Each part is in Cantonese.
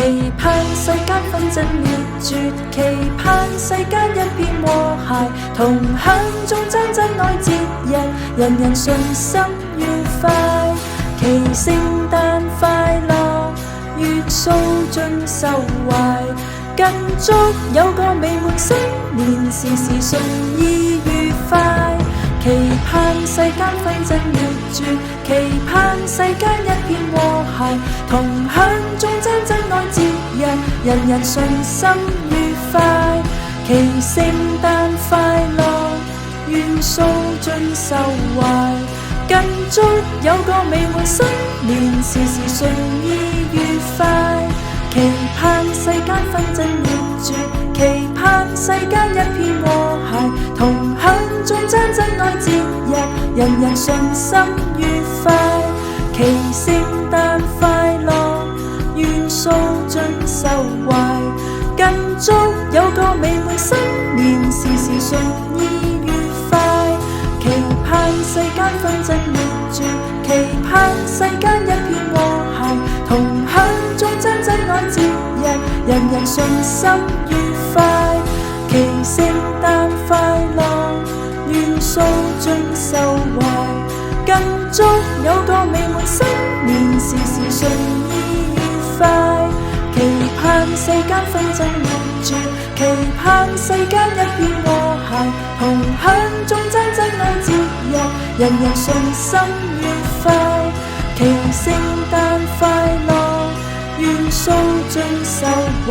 期盼世間紛爭滅絕，期盼世間一片和諧，同享眾真真愛節日，人人順心愉快。祈聖誕快樂，月數盡收懷，更祝有個美滿新年，時時順意愉快。期盼世間紛爭滅絕，期盼世間一片和諧，同享眾真真愛節日，人人順心愉快。祈聖誕快樂，願數盡收懷，更祝有個美滿新年，時時順意愉快。期盼世間紛爭滅絕，期盼世間一片和諧，同享眾真真愛節日，人人順心愉快。祈聖誕快樂，願數盡收懷，更祝有個美滿新年，時時順意愉快。期盼世間紛爭滅絕，期盼世間一片和諧，同享眾真真愛節日，人人順心愉快。祈聖誕快樂，願數盡收懷，更祝有個美滿新年，時時順意愉快。期盼世間紛爭滅絕，期盼世間一片和諧，同享眾真真愛節日，人人順心愉快。祈聖誕快樂，願數盡收懷，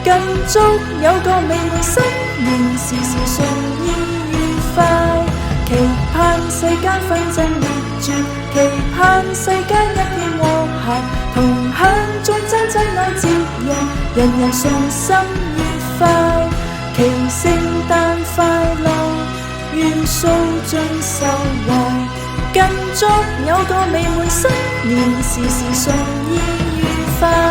更祝有個美滿新年，時時順意愉快。期盼世間紛爭滅絕，期盼世間一片和諧，同享眾真真愛節日，人人順心愉快。祈聖誕快樂，願數盡收懷，更祝有個美滿新年，時時順意愉快。